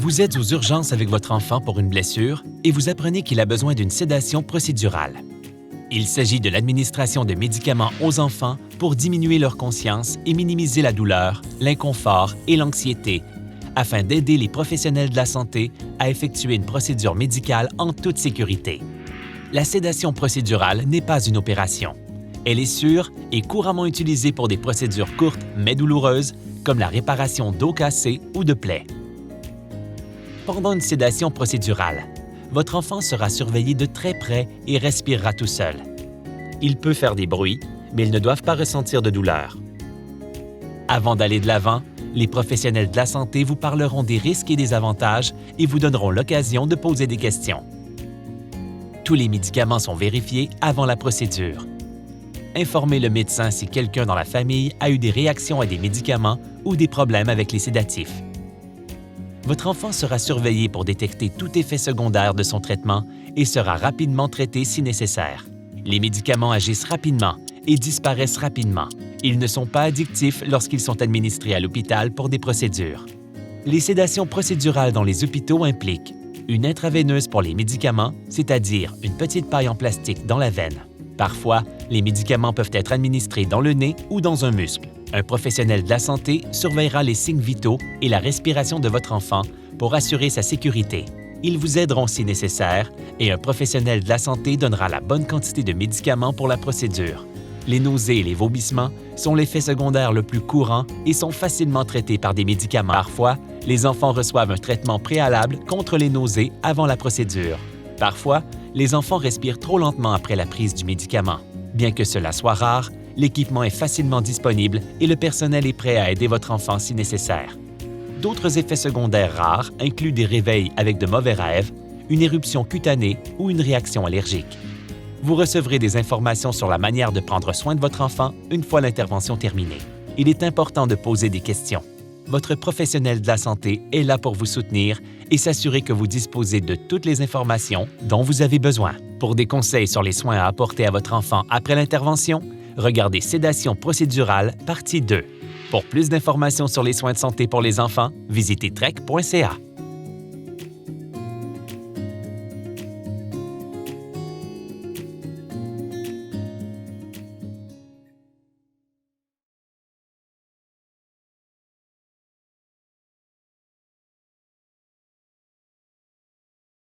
Vous êtes aux urgences avec votre enfant pour une blessure et vous apprenez qu'il a besoin d'une sédation procédurale. Il s'agit de l'administration de médicaments aux enfants pour diminuer leur conscience et minimiser la douleur, l'inconfort et l'anxiété, afin d'aider les professionnels de la santé à effectuer une procédure médicale en toute sécurité. La sédation procédurale n'est pas une opération. Elle est sûre et couramment utilisée pour des procédures courtes mais douloureuses, comme la réparation d'os cassés ou de plaies. Pendant une sédation procédurale, votre enfant sera surveillé de très près et respirera tout seul. Il peut faire des bruits, mais ils ne doivent pas ressentir de douleur. Avant d'aller de l'avant, les professionnels de la santé vous parleront des risques et des avantages et vous donneront l'occasion de poser des questions. Tous les médicaments sont vérifiés avant la procédure. Informez le médecin si quelqu'un dans la famille a eu des réactions à des médicaments ou des problèmes avec les sédatifs. Votre enfant sera surveillé pour détecter tout effet secondaire de son traitement et sera rapidement traité si nécessaire. Les médicaments agissent rapidement et disparaissent rapidement. Ils ne sont pas addictifs lorsqu'ils sont administrés à l'hôpital pour des procédures. Les sédations procédurales dans les hôpitaux impliquent une intraveineuse pour les médicaments, c'est-à-dire une petite paille en plastique dans la veine. Parfois, les médicaments peuvent être administrés dans le nez ou dans un muscle. Un professionnel de la santé surveillera les signes vitaux et la respiration de votre enfant pour assurer sa sécurité. Ils vous aideront si nécessaire et un professionnel de la santé donnera la bonne quantité de médicaments pour la procédure. Les nausées et les vomissements sont l'effet secondaire le plus courant et sont facilement traités par des médicaments. Parfois, les enfants reçoivent un traitement préalable contre les nausées avant la procédure. Parfois, les enfants respirent trop lentement après la prise du médicament. Bien que cela soit rare, l'équipement est facilement disponible et le personnel est prêt à aider votre enfant si nécessaire. D'autres effets secondaires rares incluent des réveils avec de mauvais rêves, une éruption cutanée ou une réaction allergique. Vous recevrez des informations sur la manière de prendre soin de votre enfant une fois l'intervention terminée. Il est important de poser des questions. Votre professionnel de la santé est là pour vous soutenir et s'assurer que vous disposez de toutes les informations dont vous avez besoin. Pour des conseils sur les soins à apporter à votre enfant après l'intervention, regardez Sédation procédurale, partie 2. Pour plus d'informations sur les soins de santé pour les enfants, visitez trek.ca.